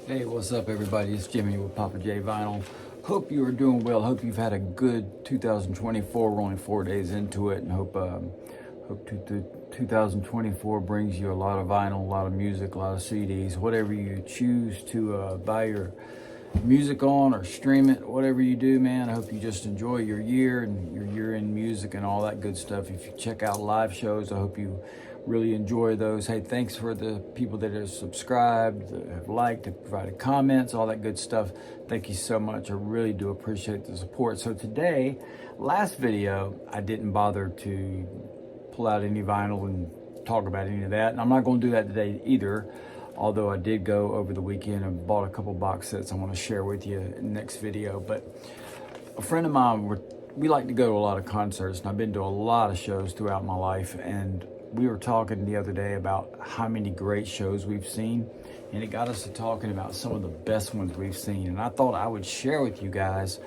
Hey, what's up, everybody? It's Jimmy with Papa J Vinyl. Hope you are doing well. Hope you've had a good 2024. We're only 4 days into it, and hope 2024 brings you a lot of vinyl, a lot of music, a lot of CDs, whatever you choose to buy your music on or stream it, whatever you do, man. I hope you just enjoy your year and your year in music and all that good stuff. If you check out live shows, I hope you really enjoy those. Hey, thanks for the people that have subscribed, that have liked, have provided comments, all that good stuff. Thank you so much. I really do appreciate the support. So today, last video, I didn't bother to pull out any vinyl and talk about any of that. And I'm not going to do that today either. Although I did go over the weekend and bought a couple box sets I want to share with you in the next video. But a friend of mine, we like to go to a lot of concerts, and I've been to a lot of shows throughout my life. And we were talking the other day about how many great shows we've seen, and it got us to talking about some of the best ones we've seen. And I thought I would share with you guys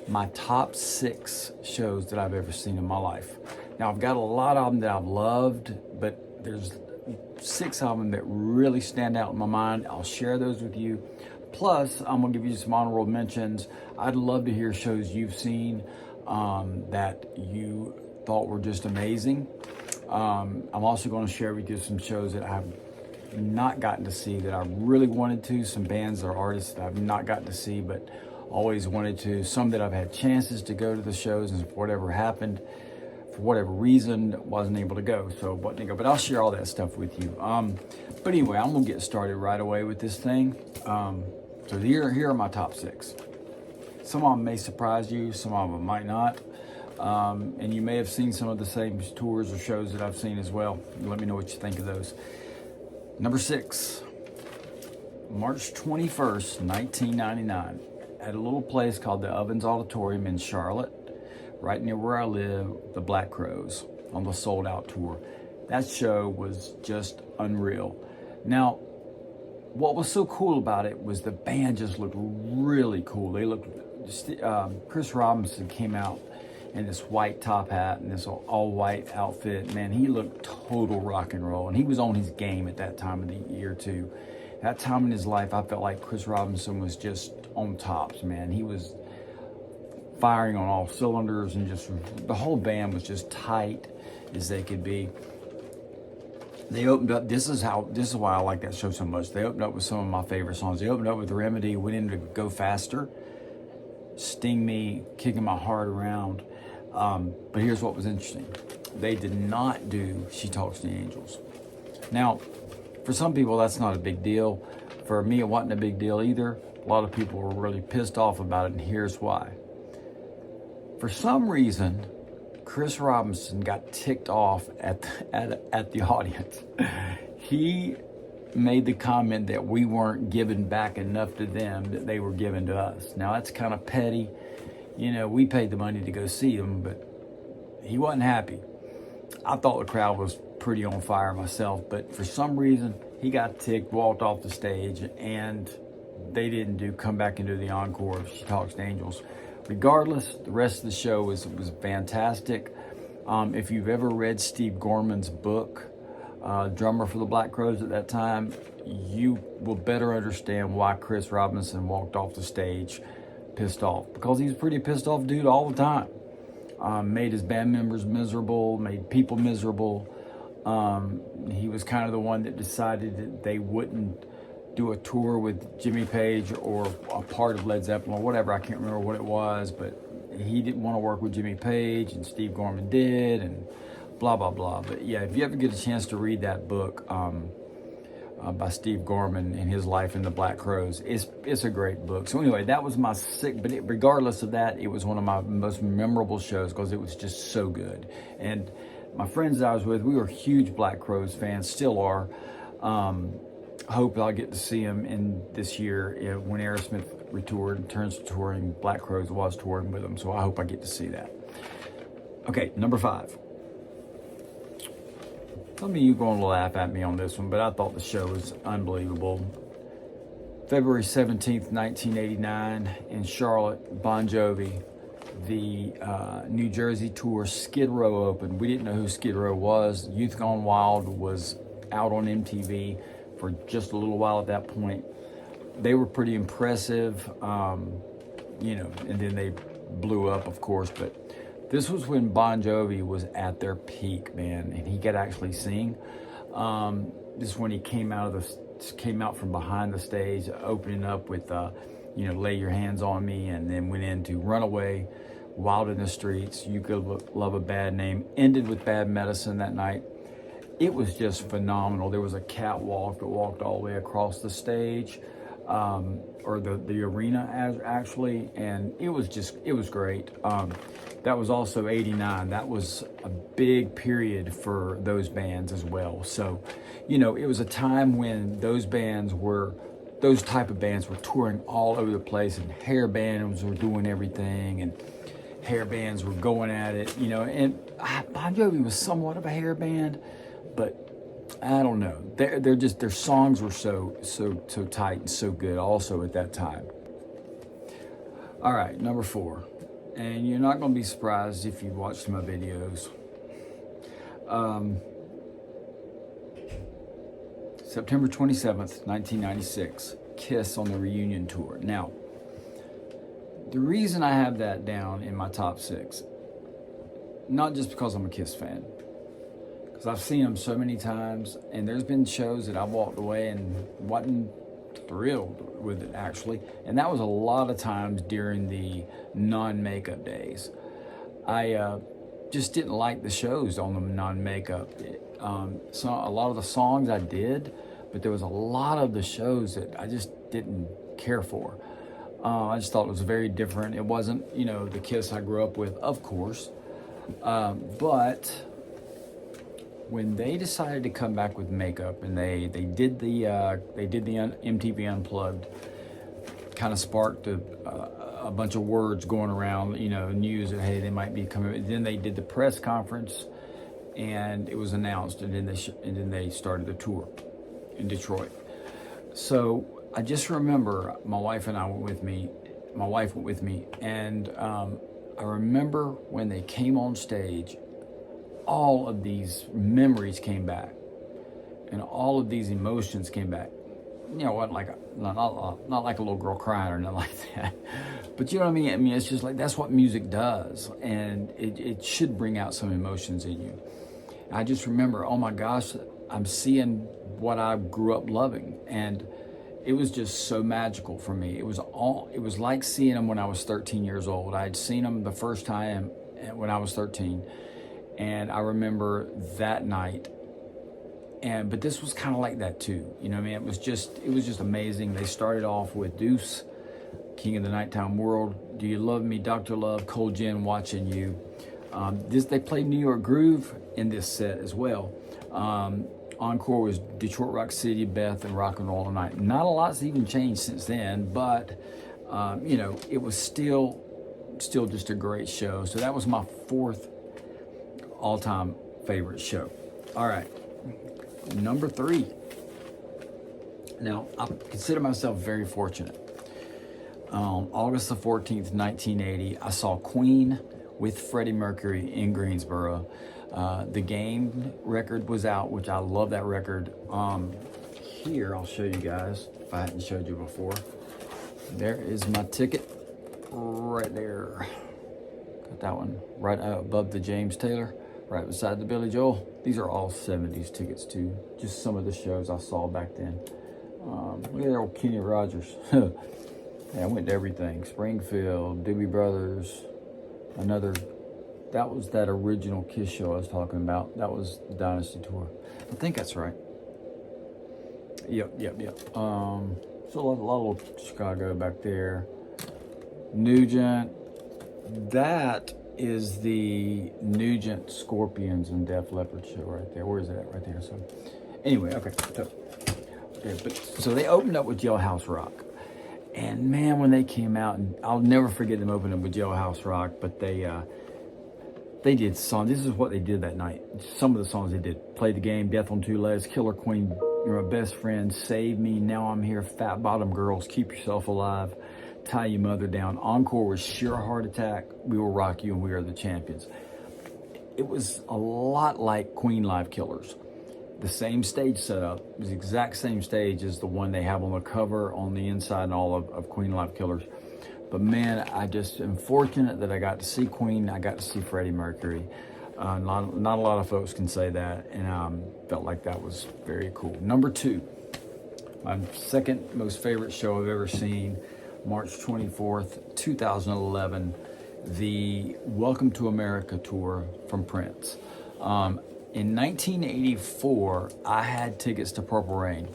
my top 6 shows that I've ever seen in my life. Now, I've got a lot of them that I've loved, but there's 6 of them that really stand out in my mind. I'll share those with you. Plus, I'm gonna give you some honorable mentions. I'd love to hear shows you've seen that you thought were just amazing. I'm also going to share with you some shows that I've not gotten to see that I really wanted to, some bands or artists that I've not gotten to see but always wanted to, some that I've had chances to go to the shows and for whatever happened, for whatever reason, wasn't able to go, but I'll share all that stuff with you. But anyway, I'm going to get started right away with this thing. So here are my top 6. Some of them may surprise you, some of them might not. And you may have seen some of the same tours or shows that I've seen as well. Let me know what you think of those. Number 6, March 21st, 1999, at a little place called the Ovens Auditorium in Charlotte, right near where I live, the Black Crowes, on the Sold Out tour. That show was just unreal. Now, what was so cool about it was the band just looked really cool. Chris Robinson came out in this white top hat and this all white outfit. Man, he looked total rock and roll, and he was on his game at that time of the year too. That time in his life, I felt like Chris Robinson was just on tops, man. He was firing on all cylinders, and just the whole band was just tight as they could be. They opened up, this is why I like that show so much. They opened up with some of my favorite songs. They opened up with Remedy, went into Go Faster, Sting Me, Kicking My Heart Around. But here's what was interesting. They did not do She Talks to the Angels. Now, for some people, that's not a big deal. For me, it wasn't a big deal either. A lot of people were really pissed off about it, and here's why. For some reason, Chris Robinson got ticked off at the audience. He made the comment that we weren't giving back enough to them that they were giving to us. Now, that's kind of petty. You know, we paid the money to go see them, but he wasn't happy. I thought the crowd was pretty on fire myself, but for some reason, he got ticked, walked off the stage, and they didn't come back and do the encore of She Talks to Angels. Regardless, the rest of the show was fantastic. If you've ever read Steve Gorman's book, drummer for the Black Crowes at that time, you will better understand why Chris Robinson walked off the stage pissed off, because he's a pretty pissed off dude all the time. Made his band members miserable, made people miserable. He was kind of the one that decided that they wouldn't do a tour with Jimmy Page or a part of Led Zeppelin or whatever. I can't remember what it was, but he didn't want to work with Jimmy Page, and Steve Gorman did, and blah, blah, blah. But yeah, if you ever get a chance to read that book by Steve Gorman and his life in the Black Crowes, it's a great book. So anyway, that was my 6, but regardless of that, it was one of my most memorable shows because it was just so good. And my friends that I was with, we were huge Black Crowes fans, still are. Hope I'll get to see him in this year when Aerosmith retoured, turns to touring. Black Crowes was touring with them, so I hope I get to see that. Okay, number 5. Some of you are going to laugh at me on this one, but I thought the show was unbelievable. February 17th, 1989, in Charlotte, Bon Jovi, the New Jersey tour, Skid Row opened. We didn't know who Skid Row was. Youth Gone Wild was out on MTV for just a little while at that point. they were pretty impressive, you know, and then they blew up, of course. But this was when Bon Jovi was at their peak, man, and he could actually sing. This is when he came out from behind the stage, opening up with, you know, Lay Your Hands on Me, and then went into Runaway, Wild in the Streets, You Could Love a Bad Name, ended with Bad Medicine that night. It was just phenomenal. There was a catwalk that walked all the way across the stage, or the arena actually, and it was great. That was also '89. That was a big period for those bands as well. So, you know, it was a time when those type of bands were touring all over the place, and hair bands were doing everything, and hair bands were going at it, you know. And Bon Jovi was somewhat of a hair band, but I don't know. Their songs were so tight and so good also at that time. All right, number 4. And you're not going to be surprised if you watched my videos. September 27th, 1996, Kiss on the reunion tour. Now, the reason I have that down in my top 6, not just because I'm a Kiss fan, because I've seen them so many times, and there's been shows that I walked away and wasn't thrilled with it, actually. And that was a lot of times during the non-makeup days. I just didn't like the shows on the non-makeup. So a lot of the songs I did, but there was a lot of the shows that I just didn't care for. I just thought it was very different. It wasn't, you know, the Kiss I grew up with, of course. But when they decided to come back with makeup, and they did the MTV Unplugged, kind of sparked a bunch of words going around, you know, news that, hey, they might be coming. Then they did the press conference, and it was announced, and then they started the tour in Detroit. So I just remember my wife went with me, and I remember when they came on stage, all of these memories came back, and all of these emotions came back. You know, wasn't like not like a little girl crying or nothing like that, but you know what I mean. I mean, it's just like that's what music does, and it should bring out some emotions in you. I just remember, oh my gosh, I'm seeing what I grew up loving, and it was just so magical for me. It was like seeing them when I was 13 years old. I had seen them the first time when I was 13, and I remember that night. But this was kind of like that too. You know what I mean? It was just amazing. They started off with Deuce, King of the Nighttime World, Do You Love Me, Dr. Love, Cold Gin, Watching You. They played New York Groove in this set as well. Encore was Detroit Rock City, Beth, and Rock and Roll All Night. Not a lot's even changed since then, but you know, it was still just a great show. So that was my 4th all-time favorite show. All right, number 3. Now, I consider myself very fortunate. August the 14th, 1980, I saw Queen with Freddie Mercury in Greensboro. The Game record was out, which I love that record. Here, I'll show you guys, if I hadn't showed you before. There is my ticket right there. Got that one right above the James Taylor, right beside the Billy Joel. These are all 70s tickets too. Just some of the shows I saw back then. Look at that old Kenny Rogers. Yeah, I went to everything. Springfield, Doobie Brothers, that was that original Kiss show I was talking about. That was the Dynasty Tour. I think that's right. Yep. So a lot of Chicago back there. Nugent. That is the Nugent, Scorpions, and Def Leppard show right there. Where is that? Right there. So anyway, okay. So they opened up with Jailhouse Rock. And man, when they came out, and I'll never forget them opening with Jailhouse Rock, but they did songs. This is what they did that night. Some of the songs they did: Play the Game, Death on Two Legs, Killer Queen, You're My Best Friend, Save Me, Now I'm Here, Fat Bottom Girls, Keep Yourself Alive, Tie Your Mother Down. Encore was Sheer Heart Attack, We Will Rock You, and We Are the Champions. It was a lot like Queen Live Killers. the same stage setup. It was the exact same stage as the one they have on the cover on the inside and all of Queen Live Killers. But man, I just am fortunate that I got to see Queen. I got to see Freddie Mercury. Not a lot of folks can say that, and felt like that was very cool. Number 2, my second most favorite show I've ever seen, March 24th, 2011, the Welcome to America tour from Prince. In 1984, I had tickets to Purple Rain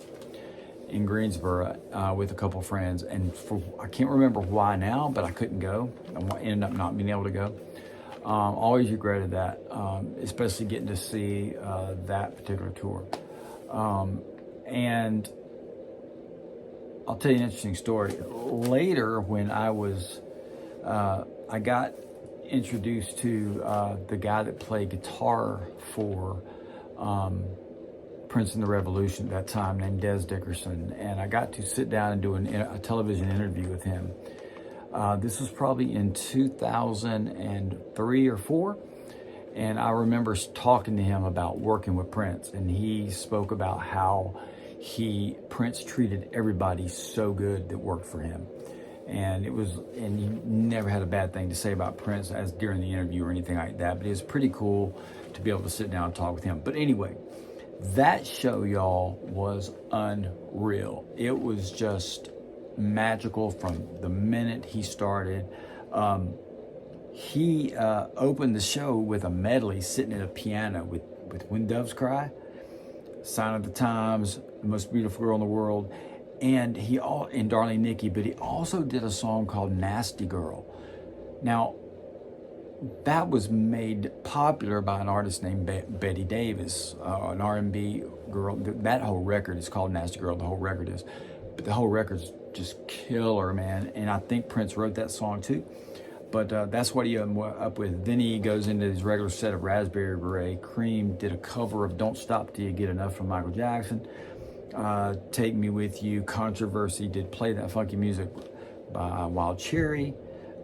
in Greensboro with a couple friends, and I can't remember why now, but I couldn't go. I ended up not being able to go. Always regretted that, especially getting to see that particular tour. And I'll tell you an interesting story. Later, when I got introduced to the guy that played guitar for Prince and the Revolution at that time, named Des Dickerson, and I got to sit down and do a television interview with him. This was probably in 2003 or 4, and I remember talking to him about working with Prince, and he spoke about how Prince treated everybody so good that worked for him. And he never had a bad thing to say about Prince as during the interview or anything like that. But it was pretty cool to be able to sit down and talk with him. But anyway, that show, y'all, was unreal. It was just magical from the minute he started. He opened the show with a medley sitting at a piano with When Doves Cry, Sign of the Times, The Most Beautiful Girl in the World, and Darling Nikki, but he also did a song called Nasty Girl. Now, that was made popular by an artist named Betty Davis, an R&B girl. That whole record is called Nasty Girl, the whole record is. But the whole record's just killer, man. And I think Prince wrote that song too. But that's what he up with. Then he goes into his regular set of Raspberry Beret. Cream did a cover of Don't Stop Till You Get Enough from Michael Jackson. Take Me With You, Controversy did Play That Funky Music by Wild Cherry.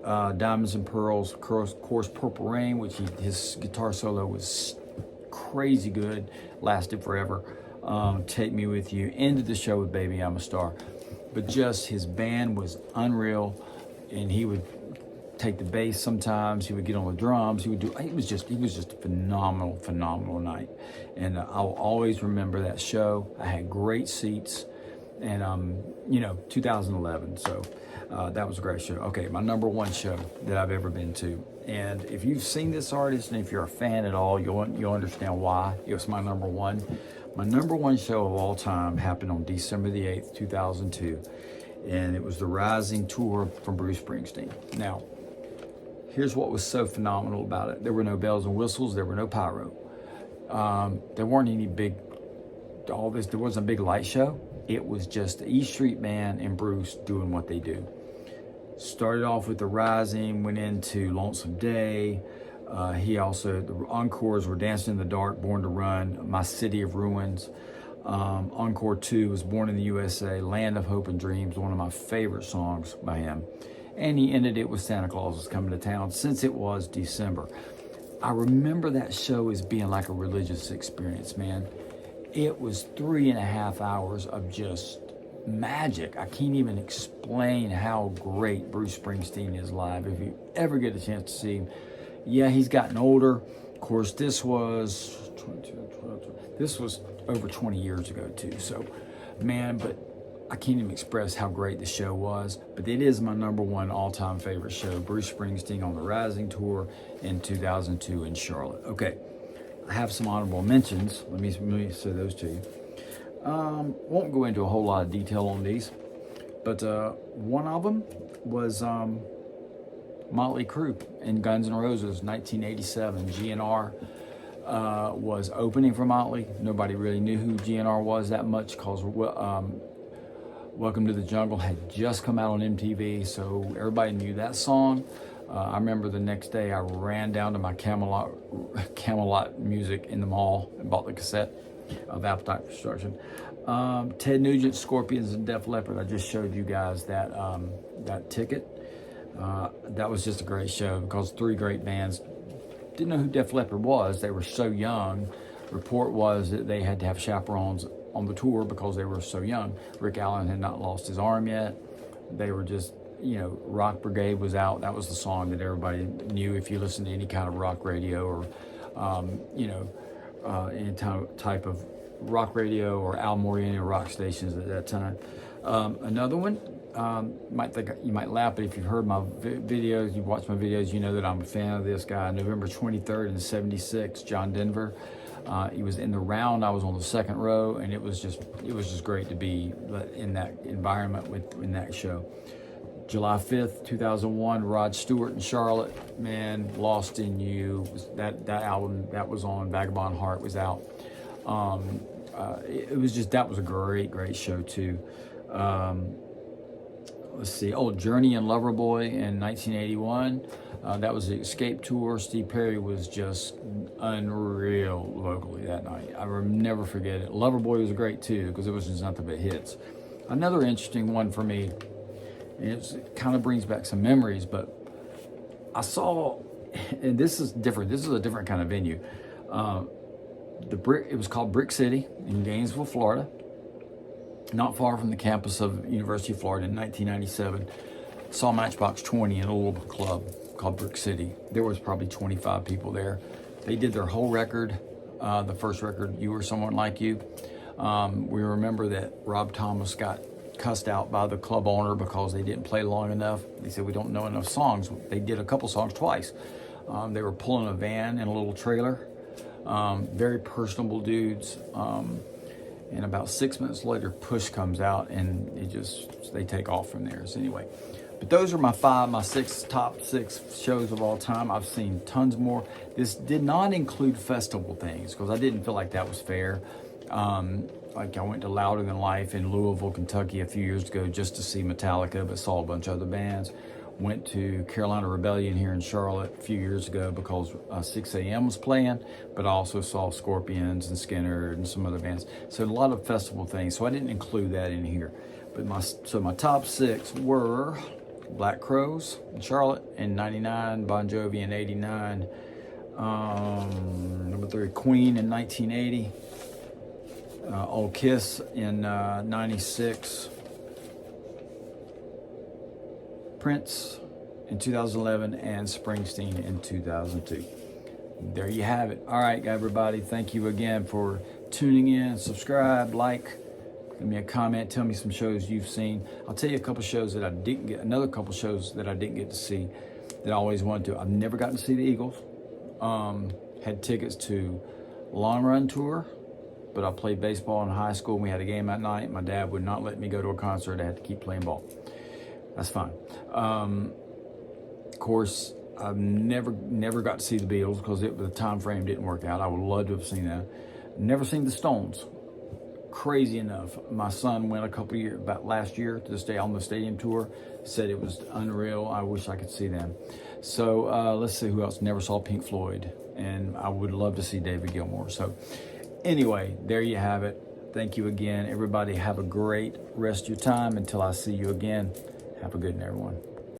Diamonds and Pearls, of course Purple Rain, which his guitar solo was crazy good, lasted forever. Take Me With You, ended the show with Baby I'm a Star. But just his band was unreal, and he would take the bass sometimes, he would get on the drums, he was just a phenomenal night. And I'll always remember that show. I had great seats, and 2011, so that was a great show. Okay, my number 1 show that I've ever been to, and if you've seen this artist and if you're a fan at all, you'll understand why it was my number 1. My number 1 show of all time happened on December the 8th, 2002, and it was the Rising Tour from Bruce Springsteen. Now, here's what was so phenomenal about it. There were no bells and whistles. There were no pyro. There weren't any there wasn't a big light show. It was just the E Street Band and Bruce doing what they do. Started off with the Rising, went into Lonesome Day. The encores were Dancing in the Dark, Born to Run, My City of Ruins. Encore 2 was Born in the USA, Land of Hope and Dreams, one of my favorite songs by him. And he ended it with Santa Claus is Coming to Town, since it was December. I remember that show as being like a religious experience, man. It was 3.5 hours of just magic. I can't even explain how great Bruce Springsteen is live. If you ever get a chance to see him, yeah, he's gotten older. Of course, this was over 20 years ago too. So, man, but I can't even express how great the show was. But it is my number 1 all-time favorite show, Bruce Springsteen on the Rising Tour in 2002 in Charlotte. Okay, I have some honorable mentions. Let me say those to you. Won't go into a whole lot of detail on these, but one of them was Motley Crue in Guns N' Roses, 1987. GNR was opening for Motley. Nobody really knew who GNR was that much because Welcome to the Jungle had just come out on MTV, so everybody knew that song. I remember the next day I ran down to my Camelot Music in the mall and bought the cassette of Appetite for Destruction. Ted Nugent, Scorpions, and Def Leppard. I just showed you guys that ticket. That was just a great show because 3 great bands. Didn't know who Def Leppard was. They were so young. report was that they had to have chaperones on the tour because they were so young. Rick Allen had not lost his arm yet. They were just, you know, Rock Brigade was out. That was the song that everybody knew if you listened to any kind of rock radio or, you know, any type of rock radio or Al Moriani rock stations at that time. Another one, you might laugh, but if you've heard my videos, you've watched my videos, you know that I'm a fan of this guy. November 23rd in '76, John Denver. He was in the round. I was on the second row, and it was just great to be in that environment in that show. July 5th, 2001, Rod Stewart in Charlotte. Man, Lost in You. That album that was on Vagabond Heart was out. That was a great show too. Let's see. Oh, Journey and Loverboy in 1981. That was the Escape tour. Steve Perry was just unreal locally that night. I will never forget it. Loverboy was great too because it was just nothing but hits. Another interesting one for me, and it kind of brings back some memories, but I saw, and this is different. This is a different kind of venue. It was called Brick City in Gainesville, Florida, not far from the campus of University of Florida. In 1997, saw Matchbox 20 in a little club called Brick City. There was probably 25 people there. They did their whole record, the first record, You or Someone Like You. We remember that Rob Thomas got cussed out by the club owner because they didn't play long enough. They said, we don't know enough songs. They did a couple songs twice. They were pulling a van in a little trailer. Very personable dudes. And about 6 minutes later, Push comes out and they take off from there. So anyway, but those are my top six shows of all time. I've seen tons more. This did not include festival things because I didn't feel like that was fair. Like I went to Louder Than Life in Louisville, Kentucky a few years ago just to see Metallica, but saw a bunch of other bands. Went to Carolina Rebellion here in Charlotte a few years ago because 6 a.m. was playing, but I also saw Scorpions and Skinner and some other bands. So a lot of festival things, so I didn't include that in here. But my top six were Black Crowes in Charlotte in '99, Bon Jovi in '89, number 3, Queen in 1980, Old Kiss in '96, Prince in 2011, and Springsteen in 2002. There you have it. All right, everybody. Thank you again for tuning in. Subscribe, like, give me a comment. Tell me some shows you've seen. I'll tell you another couple shows that I didn't get to see that I always wanted to. I've never gotten to see the Eagles. Had tickets to Long Run Tour, but I played baseball in high school and we had a game that night. My dad would not let me go to a concert. I had to keep playing ball. That's fine. Of course, I've never got to see the Beatles because the time frame didn't work out. I would love to have seen that. Never seen the Stones. Crazy enough, my son went about last year to stay on the stadium tour. Said it was unreal. I wish I could see them. So let's see who else. Never saw Pink Floyd, and I would love to see David Gilmour. So anyway, there you have it. Thank you again, everybody. Have a great rest of your time. Until I see you again. Have a good one, everyone.